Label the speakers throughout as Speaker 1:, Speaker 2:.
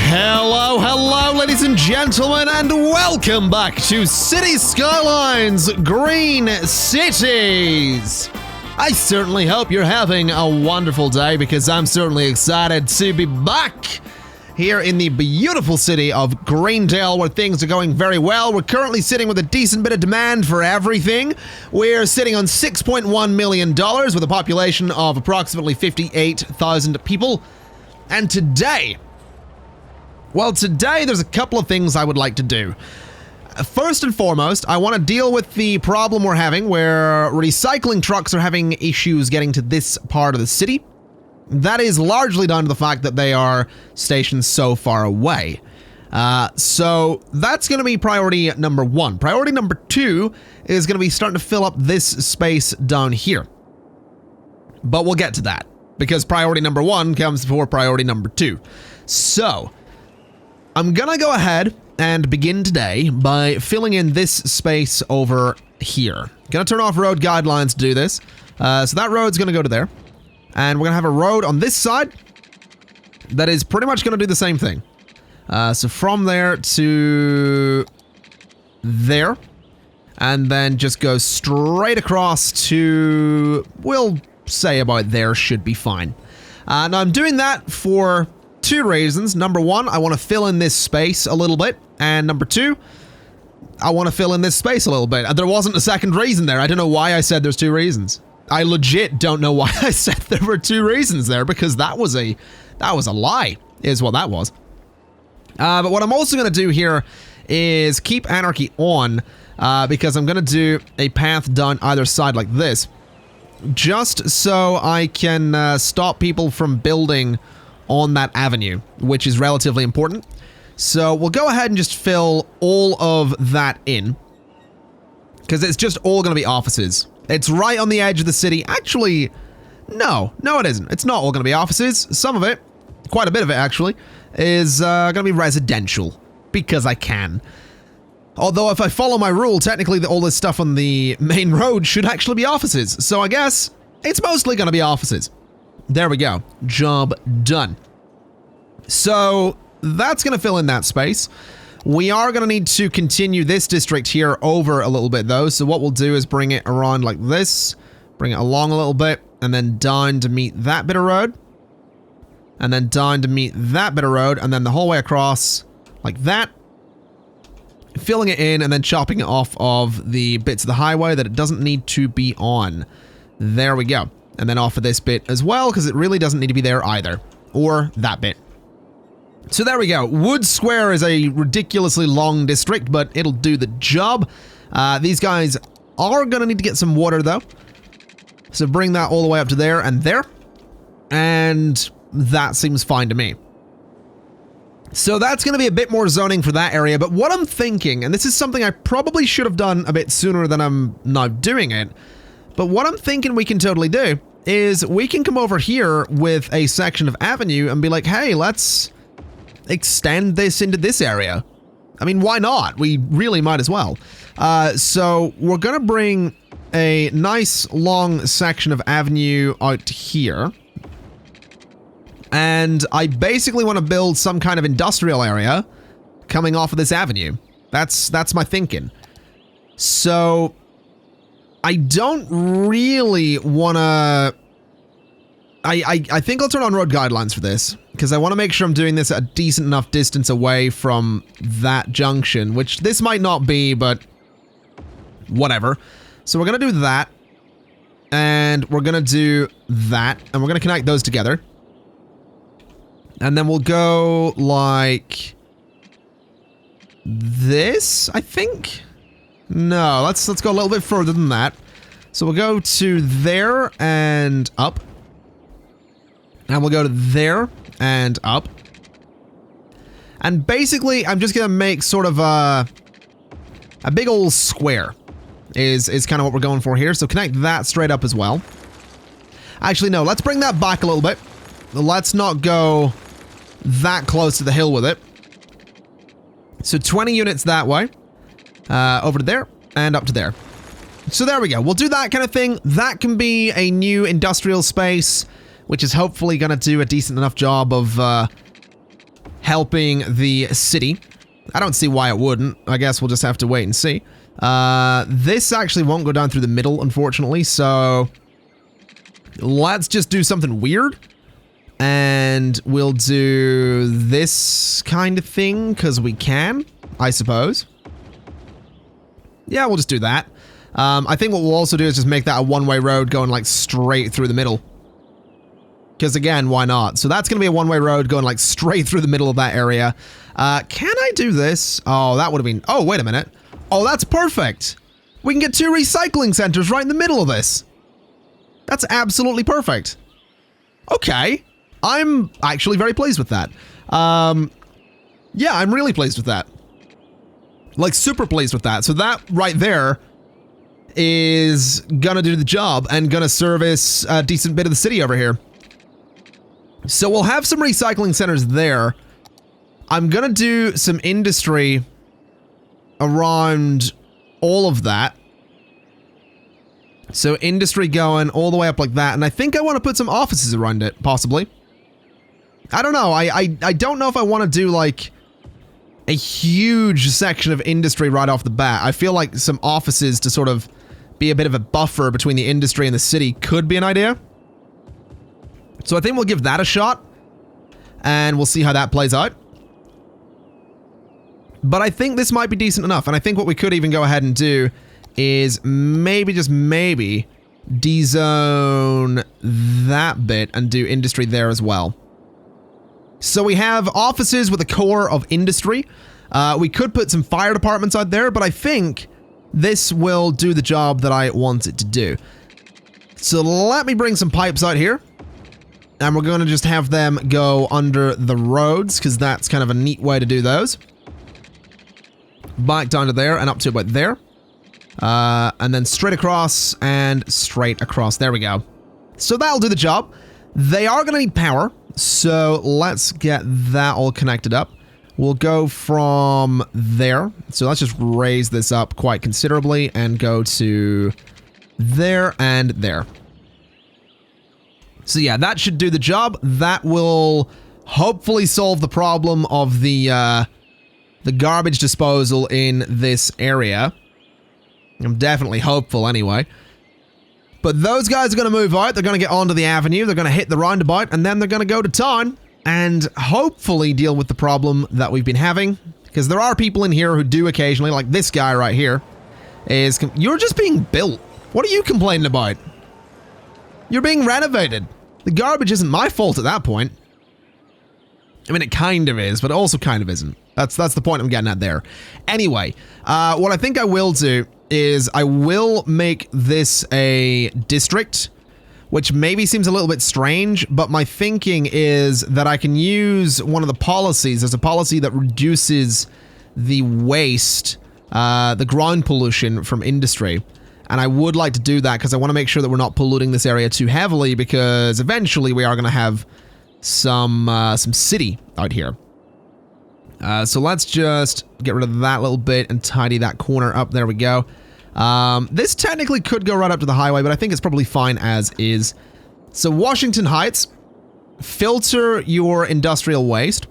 Speaker 1: Hello, hello, ladies and gentlemen, and welcome back to City Skylines Green Cities. I certainly hope you're having a wonderful day because I'm certainly excited to be back here in the beautiful city of Greendale where things are going very well. We're currently sitting with a decent bit of demand for everything. We're sitting on $6.1 million with a population of approximately 58,000 people. And today, there's a couple of things I would like to do. First and foremost, I want to deal with the problem we're having where recycling trucks are having issues getting to this part of the city. That is largely down to the fact that they are stationed so far away. So that's going to be priority number one. Priority number two is going to be starting to fill up this space down here. But we'll get to that because priority number one comes before priority number two. So I'm going to go ahead and begin today by filling in this space over here. Gonna turn off road guidelines to do this. So that road's gonna go to there. And we're gonna have a road on this side that is pretty much gonna do the same thing. So from there to there. And then just go straight across to, we'll say about there should be fine. Now I'm doing that for two reasons. Number one, I want to fill in this space a little bit. And number two, I want to fill in this space a little bit. There wasn't a second reason there. I don't know why I said there's two reasons. I legit don't know why I said there were two reasons there because that was a lie, is what that was. But what I'm also going to do here is keep anarchy on because I'm going to do a path down either side like this, just so I can stop people from building on that avenue, which is relatively important. So we'll go ahead and just fill all of that in because it's just all going to be offices. It's right on the edge of the city. Actually, no, it isn't. It's not all going to be offices. Some of it, quite a bit of it actually, is going to be residential because I can. Although if I follow my rule, technically all this stuff on the main road should actually be offices. So I guess it's mostly going to be offices. There we go. Job done. So that's going to fill in that space. We are going to need to continue this district here over a little bit though. So what we'll do is bring it around like this, bring it along a little bit, and then down to meet that bit of road. And then down to meet that bit of road, and then the whole way across like that. Filling it in and then chopping it off of the bits of the highway that it doesn't need to be on. There we go. And then off of this bit as well, because it really doesn't need to be there either. Or that bit. So there we go. Wood Square is a ridiculously long district, but it'll do the job. These guys are going to need to get some water, though. So bring that all the way up to there and there. And that seems fine to me. So that's going to be a bit more zoning for that area. But what I'm thinking, and this is something I probably should have done a bit sooner than I'm now doing it, but what I'm thinking we can totally do is we can come over here with a section of avenue and be like, hey, let's extend this into this area. I mean, why not? We really might as well. So we're going to bring a nice long section of avenue out here. And I basically want to build some kind of industrial area coming off of this avenue. That's my thinking. So I don't really want to... I think I'll turn on road guidelines for this because I want to make sure I'm doing this at a decent enough distance away from that junction, which this might not be, but whatever. So we're going to do that, and we're going to do that, and we're going to connect those together. And then we'll go like this, I think. No, let's go a little bit further than that. So we'll go to there and up. And we'll go to there and up. And basically, I'm just going to make sort of a big old square is kind of what we're going for here. So connect that straight up as well. Actually, no, let's bring that back a little bit. Let's not go that close to the hill with it. So 20 units that way. Over to there and up to there. So there we go. We'll do that kind of thing. That can be a new industrial space, which is hopefully going to do a decent enough job of helping the city. I don't see why it wouldn't. I guess we'll just have to wait and see. This actually won't go down through the middle, unfortunately, so let's just do something weird. And we'll do this kind of thing, because we can, I suppose. Yeah, we'll just do that. I think what we'll also do is just make that a one-way road going, like, straight through the middle. Because, again, why not? So that's going to be a one-way road going, like, straight through the middle of that area. Can I do this? Oh, that would have been... Oh, wait a minute. Oh, that's perfect. We can get 2 recycling centers right in the middle of this. That's absolutely perfect. Okay. I'm actually very pleased with that. Yeah, I'm really pleased with that. Like, super pleased with that. So that right there is gonna do the job and gonna service a decent bit of the city over here. So we'll have some recycling centers there. I'm gonna do some industry around all of that. So industry going all the way up like that. And I think I want to put some offices around it, possibly. I don't know. I don't know if I want to do, like, a huge section of industry right off the bat. I feel like some offices to sort of be a bit of a buffer between the industry and the city could be an idea. So I think we'll give that a shot. And we'll see how that plays out. But I think this might be decent enough. And I think what we could even go ahead and do is maybe, just maybe, dezone that bit and do industry there as well. So we have offices with a core of industry. We could put some fire departments out there, but I think this will do the job that I want it to do. So let me bring some pipes out here. And we're going to just have them go under the roads, because that's kind of a neat way to do those. Back down to there and up to about there. And then straight across and straight across. There we go. So that'll do the job. They are going to need power. So let's get that all connected up. We'll go from there. So let's just raise this up quite considerably and go to there and there. So yeah, that should do the job. That will hopefully solve the problem of the garbage disposal in this area. I'm definitely hopeful anyway. But those guys are going to move out. They're going to get onto the avenue. They're going to hit the roundabout. And then they're going to go to town and hopefully deal with the problem that we've been having. Because there are people in here who do occasionally, like this guy right here, is... You're just being built. What are you complaining about? You're being renovated. The garbage isn't my fault at that point. I mean, it kind of is, but it also kind of isn't. That's the point I'm getting at there. Anyway, what I think I will do is I will make this a district, which maybe seems a little bit strange, but my thinking is that I can use one of the policies as a policy that reduces the waste, the ground pollution from industry. And I would like to do that because I want to make sure that we're not polluting this area too heavily, because eventually we are going to have some city out here. So let's just get rid of that little bit and tidy that corner up. There we go. This technically could go right up to the highway, but I think it's probably fine as is. So Washington Heights, filter your industrial waste,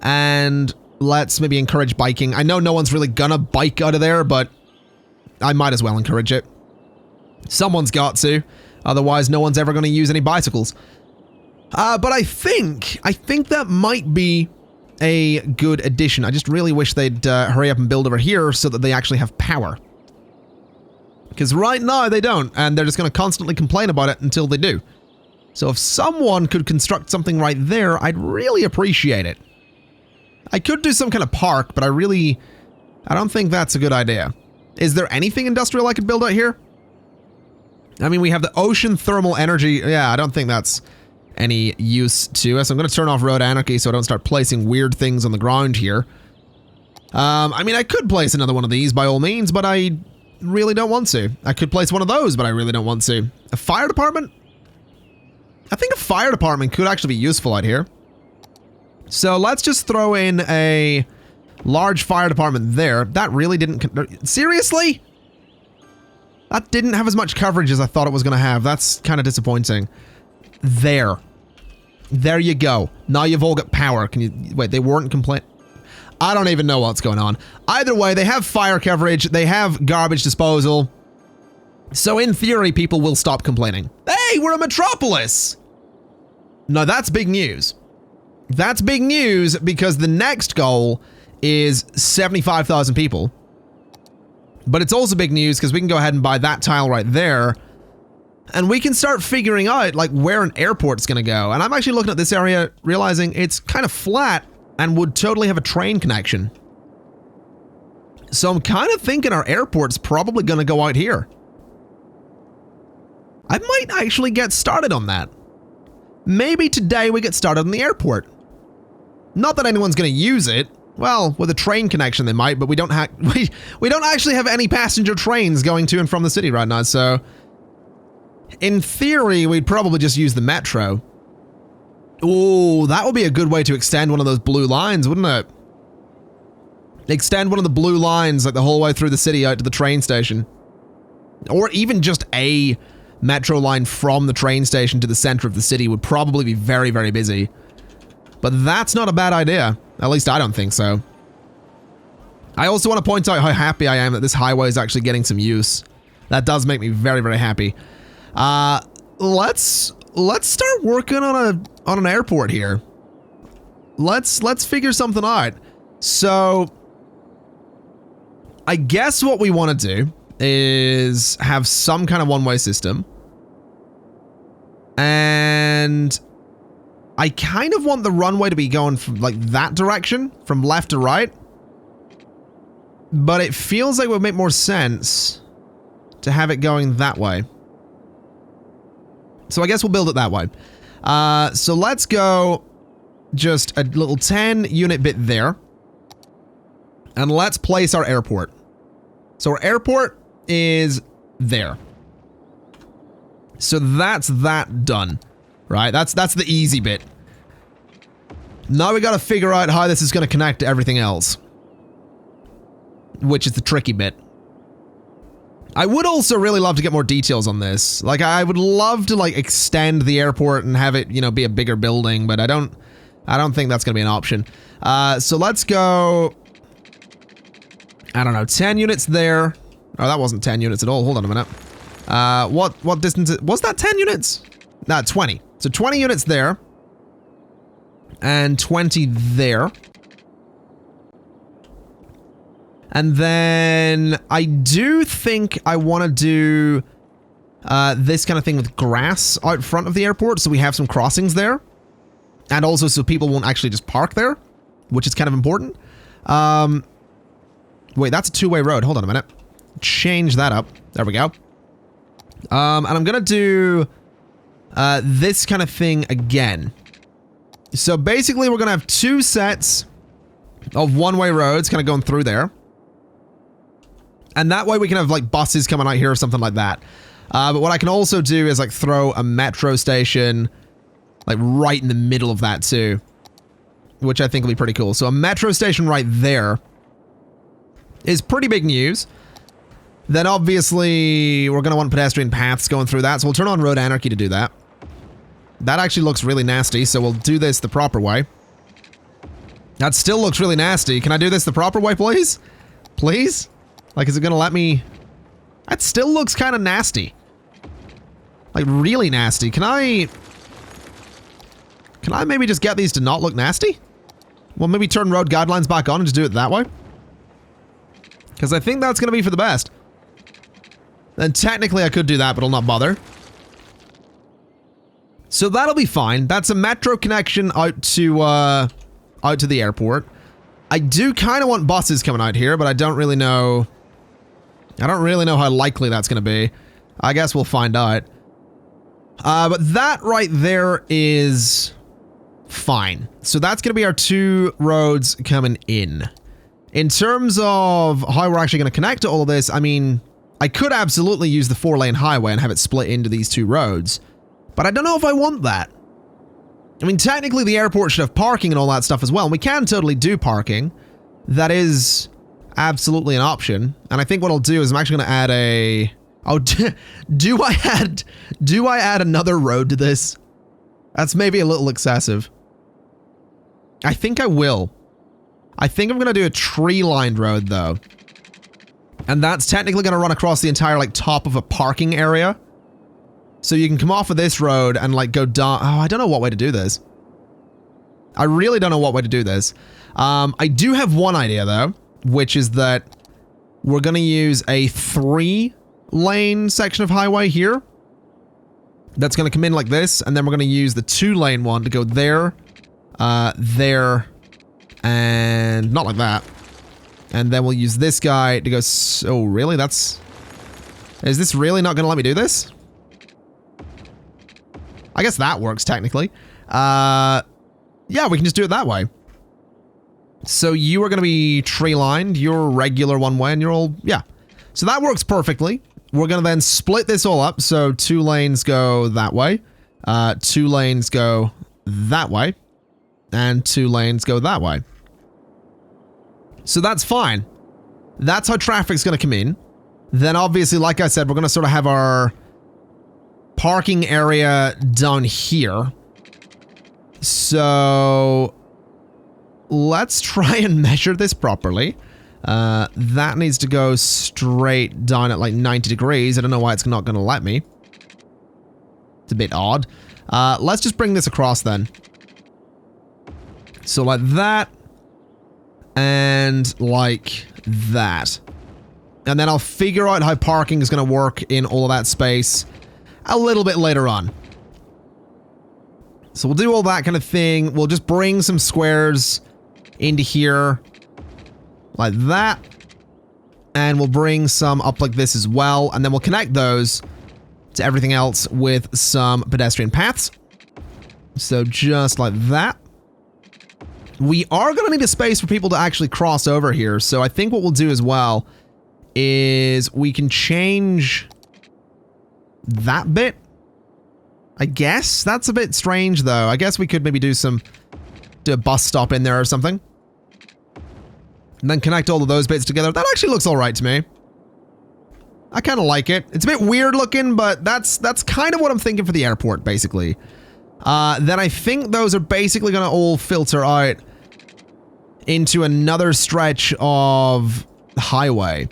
Speaker 1: and let's maybe encourage biking. I know no one's really gonna bike out of there, but I might as well encourage it. Someone's got to, otherwise no one's ever gonna use any bicycles. But I think that might be a good addition. I just really wish they'd hurry up and build over here so that they actually have power. Because right now they don't, and they're just going to constantly complain about it until they do. So if someone could construct something right there, I'd really appreciate it. I could do some kind of park, but I don't think that's a good idea. Is there anything industrial I could build out here? I mean, we have the ocean thermal energy. Yeah, I don't think that's any use to us. I'm going to turn off road anarchy so I don't start placing weird things on the ground here. I mean, I could place another one of these by all means, but I really don't want to. I could place one of those, but I really don't want to. A fire department? I think a fire department could actually be useful out here. So let's just throw in a large fire department there. That really didn't... Seriously? That didn't have as much coverage as I thought it was going to have. That's kind of disappointing. There. There you go. Now you've all got power. Can you... Wait, they weren't complaining? I don't even know what's going on. Either way, they have fire coverage. They have garbage disposal. So in theory, people will stop complaining. Hey, we're a metropolis! No, that's big news. That's big news because the next goal is 75,000 people. But it's also big news because we can go ahead and buy that tile right there. And we can start figuring out like where an airport's gonna go. And I'm actually looking at this area, realizing it's kind of flat and would totally have a train connection. So I'm kind of thinking our airport's probably gonna go out here. I might actually get started on that. Maybe today we get started on the airport. Not that anyone's gonna use it. Well, with a train connection they might, but we don't actually have any passenger trains going to and from the city right now, so in theory, we'd probably just use the metro. Ooh, that would be a good way to extend one of those blue lines, wouldn't it? Extend one of the blue lines like the whole way through the city out to the train station. Or even just a metro line from the train station to the center of the city would probably be very, very busy. But that's not a bad idea. At least I don't think so. I also want to point out how happy I am that this highway is actually getting some use. That does make me very, very happy. Let's start working on an airport here. Let's figure something out. So I guess what we want to do is have some kind of one-way system. And I kind of want the runway to be going from like that direction, from left to right. But it feels like it would make more sense to have it going that way. So I guess we'll build it that way. So let's go just a little 10 unit bit there. And let's place our airport. So our airport is there. So that's that done. Right? That's the easy bit. Now we gotta figure out how this is gonna connect to everything else. Which is the tricky bit. I would also really love to get more details on this. Like, I would love to, like, extend the airport and have it, you know, be a bigger building, but I don't think that's gonna be an option. So let's go... I don't know, 10 units there. Oh, that wasn't 10 units at all. Hold on a minute. What distance... Was that 10 units? No, 20. So 20 units there. And 20 there. And then I do think I want to do this kind of thing with grass out front of the airport, so we have some crossings there. And also so people won't actually just park there, which is kind of important. Wait, that's a two-way road. Hold on a minute. Change that up. There we go. And I'm going to do this kind of thing again. So basically we're going to have two sets of one-way roads kind of going through there. And that way we can have like buses coming out here or something like that. But what I can also do is like throw a metro station like right in the middle of that too. Which I think will be pretty cool. So a metro station right there is pretty big news. Then obviously we're going to want pedestrian paths going through that. So we'll turn on road anarchy to do that. That actually looks really nasty. So we'll do this the proper way. That still looks really nasty. Can I do this the proper way, please? Please? Like, is it gonna let me... That still looks kind of nasty. Like, really nasty. Can I maybe just get these to not look nasty? Well, maybe turn road guidelines back on and just do it that way? Because I think that's gonna be for the best. And technically I could do that, but I'll not bother. So that'll be fine. That's a metro connection out to the airport. I do kind of want buses coming out here, but I don't really know... I don't really know how likely that's going to be. I guess we'll find out. But that right there is fine. So that's going to be our two roads coming in. In terms of how we're actually going to connect to all of this, I mean, I could absolutely use the 4-lane highway and have it split into these two roads. But I don't know if I want that. I mean, technically the airport should have parking and all that stuff as well. And we can totally do parking. That is... absolutely an option. And I think what I'll do is I'm actually going to add a... Oh, do I add another road to this? That's maybe a little excessive. I think I will. I think I'm going to do a tree-lined road, though. And that's technically going to run across the entire, like, top of a parking area. So you can come off of this road and, like, go down. Oh, I don't know what way to do this. I really don't know what way to do this. I do have one idea, though, which is that we're going to use a 3-lane section of highway here. That's going to come in like this, and then we're going to use the 2-lane one to go there, there, and not like that. And then we'll use this guy to go... Oh, really? Is this really not going to let me do this? I guess that works, technically. Yeah, we can just do it that way. So you are going to be tree-lined, you're regular one way, and you're all... Yeah. So that works perfectly. We're going to then split this all up, so 2 lanes go that way, 2 lanes go that way, and 2 lanes go that way. So that's fine. That's how traffic's going to come in. Then obviously, like I said, we're going to sort of have our parking area down here. So let's try and measure this properly. That needs to go straight down at like 90 degrees. I don't know why it's not going to let me. It's a bit odd. Let's just bring this across then. So like that. And like that. And then I'll figure out how parking is going to work in all of that space a little bit later on. So we'll do all that kind of thing. We'll just bring some squares into here. Like that. And we'll bring some up like this as well. And then we'll connect those to everything else with some pedestrian paths. So just like that. We are going to need a space for people to actually cross over here. So I think what we'll do as well is we can change that bit. I guess that's a bit strange though. I guess we could maybe do a bus stop in there or something. And then connect all of those bits together. That actually looks all right to me. I kind of like it. It's a bit weird looking, but that's kind of what I'm thinking for the airport, basically. Then I think those are basically going to all filter out into another stretch of highway.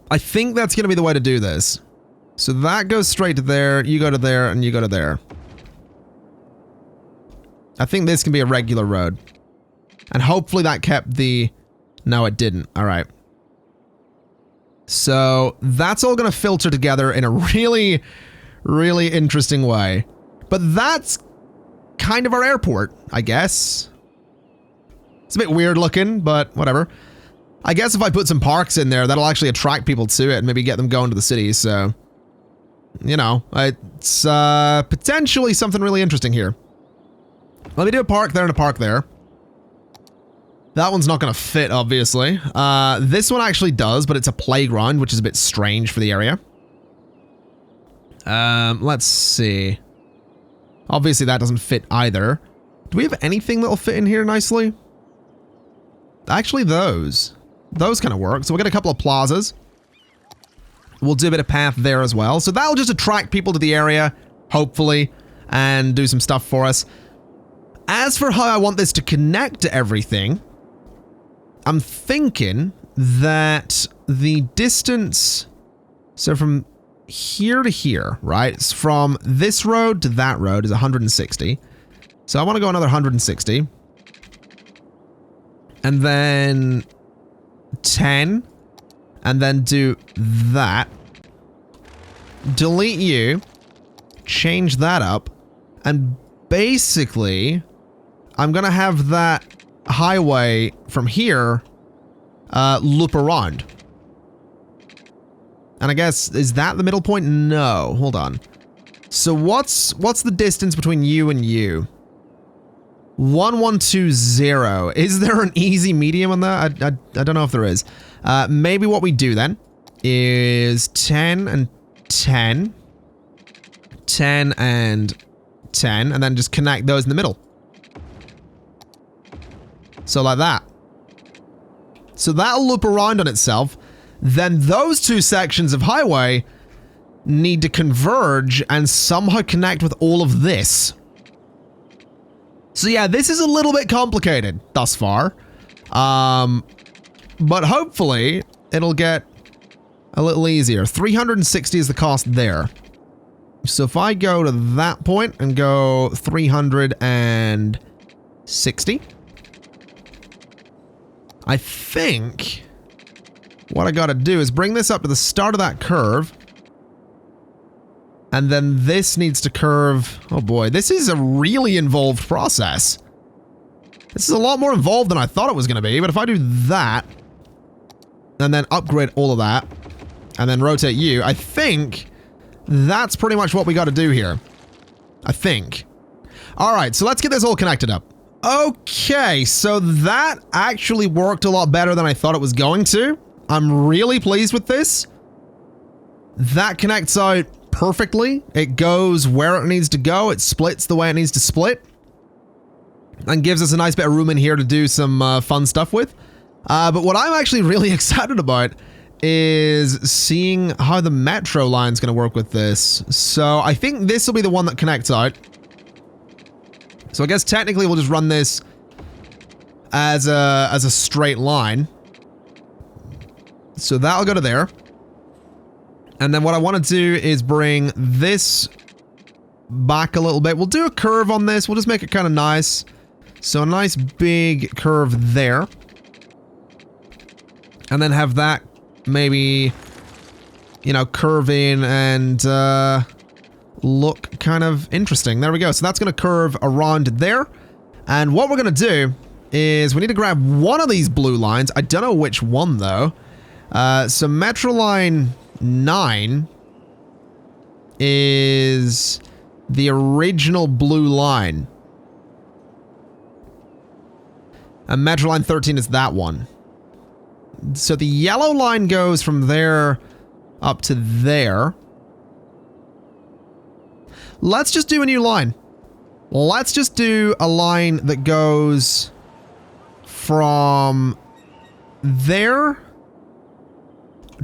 Speaker 1: I think that's going to be the way to do this. So that goes straight to there, you go to there, and you go to there. I think this can be a regular road. And hopefully that kept the... No, it didn't. All right. So that's all going to filter together in a really, really interesting way. But that's kind of our airport, I guess. It's a bit weird looking, but whatever. I guess if I put some parks in there, that'll actually attract people to it and maybe get them going to the city, so... You know, it's potentially something really interesting here. Let me do a park there and a park there. That one's not going to fit, obviously. This one actually does, but it's a playground, which is a bit strange for the area. Let's see. Obviously, that doesn't fit either. Do we have anything that'll fit in here nicely? Actually, those. Those kind of work. So we'll get a couple of plazas. We'll do a bit of path there as well. So that'll just attract people to the area, hopefully, and do some stuff for us. As for how I want this to connect to everything, I'm thinking that the distance, so from here to here, right? It's from this road to that road is 160. So I want to go another 160. And then 10. And then do that. Delete you. Change that up. And basically, I'm going to have that highway from here loop around. And I guess, is that the middle point? No. Hold on. So what's the distance between you and you? 1120. Is there an easy medium on that? I don't know if there is. Maybe what we do then is 10 and 10. 10 and 10. And then just connect those in the middle. So like that. So that'll loop around on itself. Then those two sections of highway need to converge and somehow connect with all of this. So yeah, this is a little bit complicated thus far. But hopefully it'll get a little easier. 360 is the cost there. So if I go to that point and go 360, I think what I gotta do is bring this up to the start of that curve. And then this needs to curve. Oh boy, this is a really involved process. This is a lot more involved than I thought it was gonna be, but if I do that, and then upgrade all of that, and then rotate you, I think that's pretty much what we gotta do here. I think. Alright, so let's get this all connected up. Okay, so that actually worked a lot better than I thought it was going to. I'm really pleased with this. That connects out perfectly. It goes where it needs to go. It splits the way it needs to split. And gives us a nice bit of room in here to do some fun stuff with. But what I'm actually really excited about is seeing how the metro line is going to work with this. So I think this will be the one that connects out. So I guess technically we'll just run this as a straight line. So that'll go to there. And then what I want to do is bring this back a little bit. We'll do a curve on this. We'll just make it kind of nice. So a nice big curve there. And then have that maybe, you know, curve in and look kind of interesting. There we go. So that's going to curve around there. And what we're going to do is we need to grab one of these blue lines. I don't know which one though. So Metro Line 9 is the original blue line. And Metro Line 13 is that one. So the yellow line goes from there up to there. Let's just do a new line. Let's just do a line that goes from there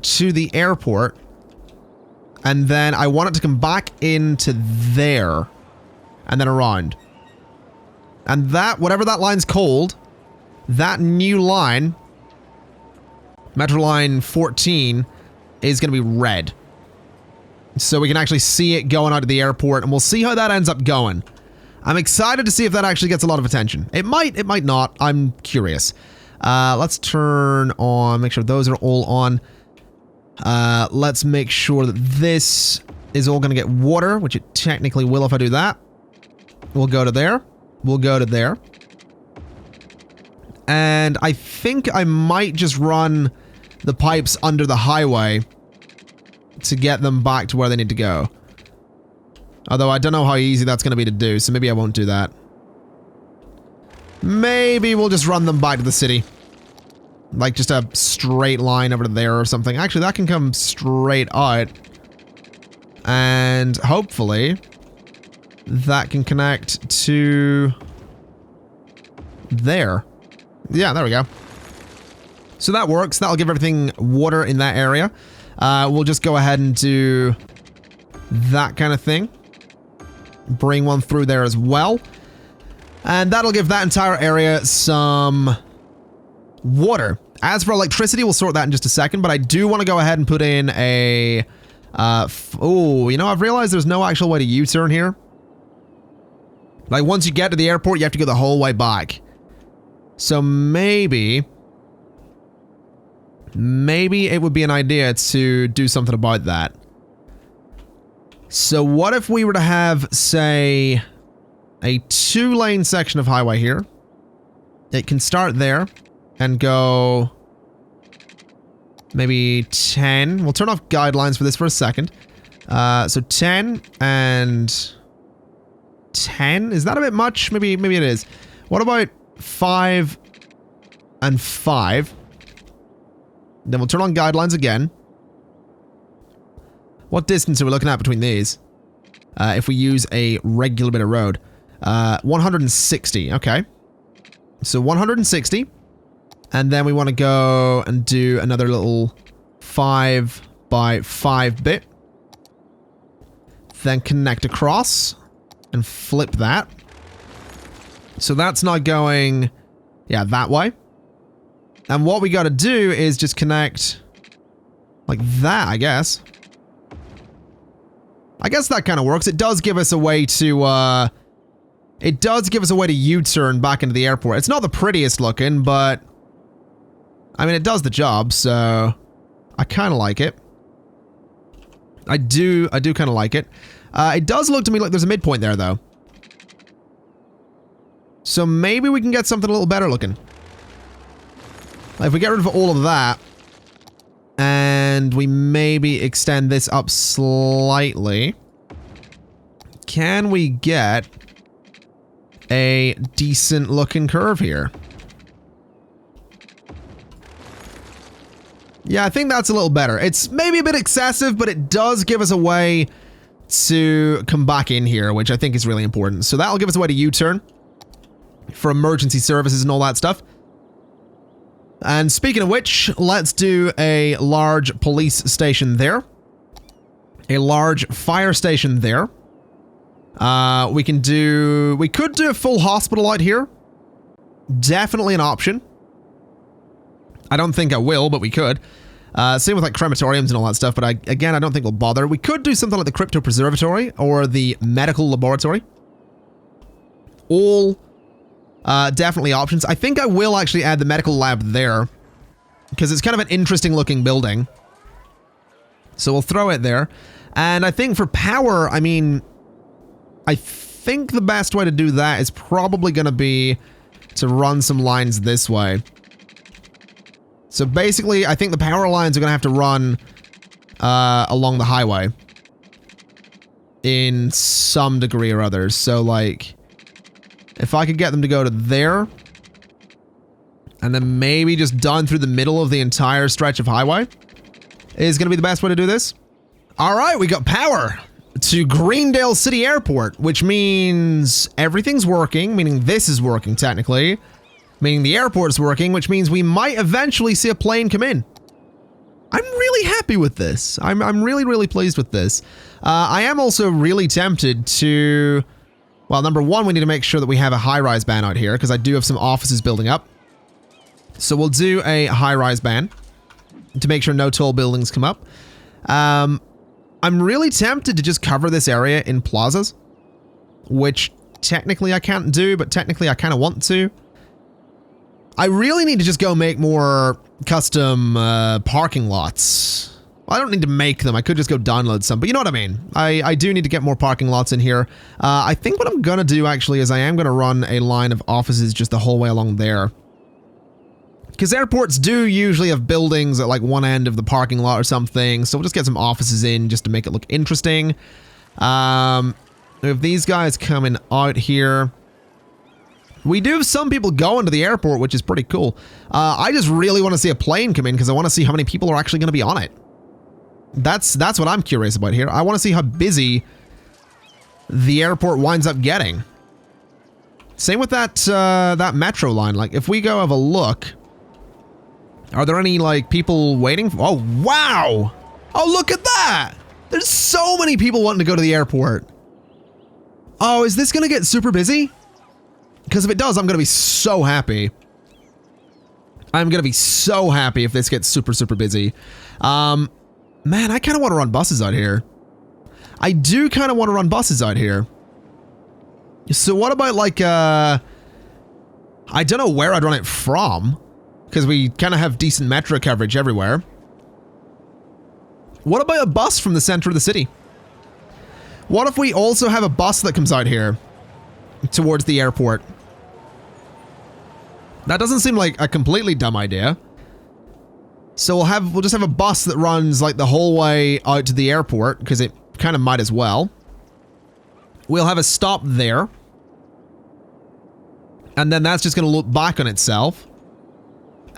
Speaker 1: to the airport. And then I want it to come back into there. And then around. And that, whatever that line's called, that new line, Metro Line 14, is going to be red. So we can actually see it going out of the airport, and we'll see how that ends up going. I'm excited to see if that actually gets a lot of attention. It might not. I'm curious. Let's turn on, make sure those are all on. Let's make sure that this is all going to get water, which it technically will if I do that. We'll go to there. We'll go to there. And I think I might just run the pipes under the highway to get them back to where they need to go. Although I don't know how easy that's going to be to do, so maybe I won't do that. Maybe we'll just run them back to the city. Like just a straight line over to there or something. Actually, that can come straight out. And hopefully that can connect to there. Yeah, there we go. So that works. That'll give everything water in that area. We'll just go ahead and do that kind of thing. Bring one through there as well. And that'll give that entire area some water. As for electricity, we'll sort that in just a second, but I do want to go ahead and put in a... oh, you know, I've realized there's no actual way to U-turn here. Like, once you get to the airport, you have to go the whole way back. So maybe it would be an idea to do something about that. So what if we were to have, say, a 2-lane section of highway here? It can start there and go maybe 10. We'll turn off guidelines for this for a second. So 10 and 10? Is that a bit much? Maybe it is. What about 5 and 5? Then we'll turn on guidelines again. What distance are we looking at between these? If we use a regular bit of road. 160, okay. So 160. And then we want to go and do another little 5 by 5 bit. then connect across and flip that. So that's not going, yeah, that way. And what we got to do is just connect like that, I guess. I guess that kind of works. It does give us a way to, U-turn back into the airport. It's not the prettiest looking, but I mean, it does the job, so I kind of like it. I do kind of like it. It does look to me like there's a midpoint there, though. So maybe we can get something a little better looking. Like if we get rid of all of that, and we maybe extend this up slightly, can we get a decent looking curve here? Yeah, I think that's a little better. It's maybe a bit excessive, but it does give us a way to come back in here, which I think is really important. So that'll give us a way to U-turn for emergency services and all that stuff. And speaking of which, let's do a large police station there. A large fire station there. We could do a full hospital out here. Definitely an option. I don't think I will, but we could. Same with like crematoriums and all that stuff, but again, I don't think we'll bother. We could do something like the Crypto Preservatory or the Medical Laboratory. All definitely options. I think I will actually add the medical lab there because it's kind of an interesting looking building. So we'll throw it there. And I think for power, I mean, I think the best way to do that is probably going to be to run some lines this way. So basically, I think the power lines are going to have to run along the highway in some degree or other. So like, if I could get them to go to there, and then maybe just done through the middle of the entire stretch of highway, is going to be the best way to do this. All right, we got power to Greendale City Airport, which means everything's working, meaning this is working technically. Meaning the airport is working, which means we might eventually see a plane come in. I'm really happy with this. I'm really, really pleased with this. I am also really tempted to... Well, number one, we need to make sure that we have a high-rise ban out here, because I do have some offices building up. So we'll do a high-rise ban to make sure no tall buildings come up. I'm really tempted to just cover this area in plazas, which technically I can't do, but technically I kind of want to. I really need to just go make more custom parking lots. Well, I don't need to make them. I could just go download some, but you know what I mean. I do need to get more parking lots in here. I think what I'm going to do actually is I am going to run a line of offices just the whole way along there. Because airports do usually have buildings at like one end of the parking lot or something. So we'll just get some offices in just to make it look interesting. If these guys coming out here... We do have some people going to the airport, which is pretty cool. I just really want to see a plane come in because I want to see how many people are actually going to be on it. That's what I'm curious about here. I want to see how busy the airport winds up getting. Same with that that metro line. Like, if we go have a look, are there any like people waiting? Oh wow! Oh, look at that! There's so many people wanting to go to the airport. Oh, is this going to get super busy? Because if it does, I'm going to be so happy. I'm going to be so happy if this gets super, super busy. Man, I kind of want to run buses out here. I do kind of want to run buses out here. So what about like, I don't know where I'd run it from. Because we kind of have decent metro coverage everywhere. What about a bus from the center of the city? What if we also have a bus that comes out here towards the airport? That doesn't seem like a completely dumb idea. So we'll just have a bus that runs like the whole way out to the airport because it kind of might as well. We'll have a stop there. And then that's just going to look back on itself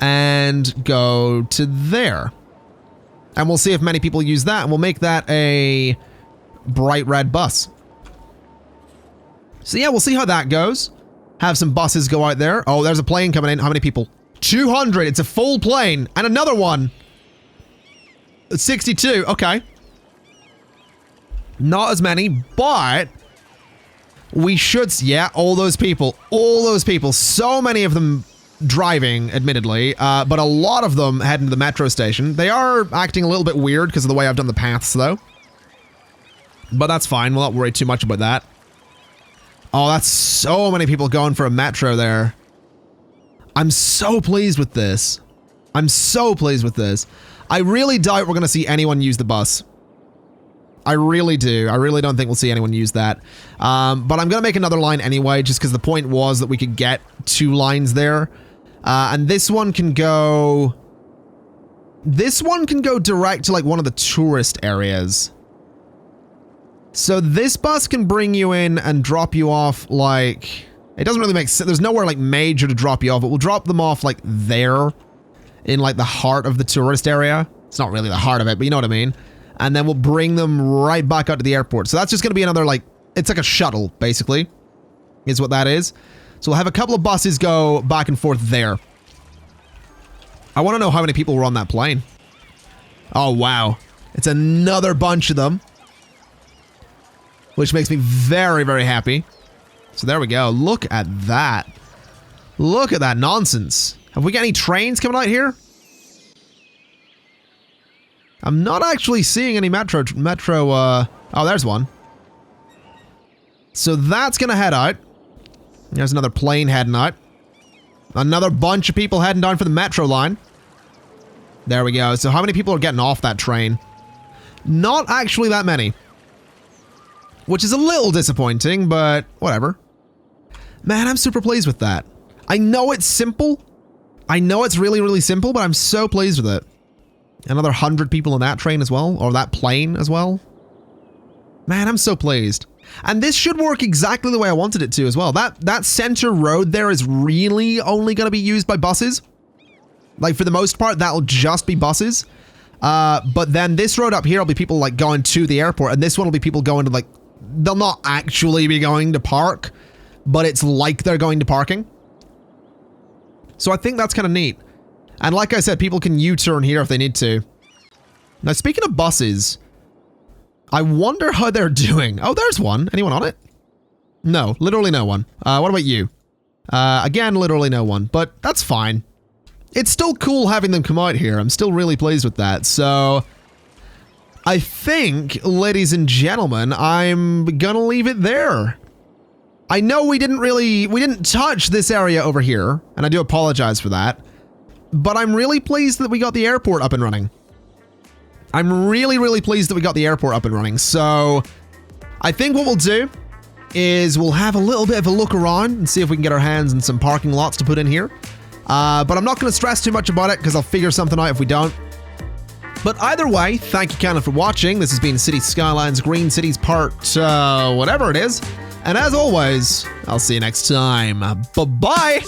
Speaker 1: and go to there. And we'll see if many people use that, and we'll make that a bright red bus. So yeah, we'll see how that goes. Have some buses go out there. Oh, there's a plane coming in. How many people? 200. It's a full plane. And another one. 62. Okay. Not as many, but we should, yeah, all those people, so many of them driving, admittedly, but a lot of them heading to the metro station. They are acting a little bit weird because of the way I've done the paths, though. But that's fine, we'll not worry too much about that. Oh, that's so many people going for a metro there. I'm so pleased with this. I'm so pleased with this. I really doubt we're going to see anyone use the bus. I really do. I really don't think we'll see anyone use that. But I'm going to make another line anyway, just because the point was that we could get 2 lines there. And this one can go... This one can go direct to like one of the tourist areas. So this bus can bring you in and drop you off like... It doesn't really make sense. There's nowhere like major to drop you off, but we'll drop them off like there in like the heart of the tourist area. It's not really the heart of it, but you know what I mean. And then we'll bring them right back out to the airport. So that's just going to be another like... It's like a shuttle, basically, is what that is. So we'll have a couple of buses go back and forth there. I want to know how many people were on that plane. Oh, wow. It's another bunch of them. Which makes me very, very happy. So there we go. Look at that. Look at that nonsense. Have we got any trains coming out here? I'm not actually seeing any metro, oh, there's one. So that's gonna head out. There's another plane heading out. Another bunch of people heading down for the metro line. There we go. So how many people are getting off that train? Not actually that many. Which is a little disappointing, but whatever. Man, I'm super pleased with that. I know it's simple. I know it's really, really simple, but I'm so pleased with it. Another 100 people on that train as well, or that plane as well. Man, I'm so pleased. And this should work exactly the way I wanted it to as well. That center road there is really only going to be used by buses. Like, for the most part, that'll just be buses. But then this road up here will be people, like, going to the airport, and this one will be people going to, like, they'll not actually be going to park, but it's like they're going to parking. So I think that's kind of neat. And like I said, people can U-turn here if they need to. Now, speaking of buses, I wonder how they're doing. Oh, there's one. Anyone on it? No, literally no one. What about you? Again, literally no one, but that's fine. It's still cool having them come out here. I'm still really pleased with that. So I think, ladies and gentlemen, I'm gonna leave it there. I know we didn't touch this area over here, and I do apologize for that. But I'm really pleased that we got the airport up and running. I'm really, really pleased that we got the airport up and running. So I think what we'll do is we'll have a little bit of a look around and see if we can get our hands on some parking lots to put in here. But I'm not going to stress too much about it because I'll figure something out if we don't. But either way, thank you kindly for watching. This has been City Skylines Green Cities Part whatever it is. And as always, I'll see you next time. Bye-bye!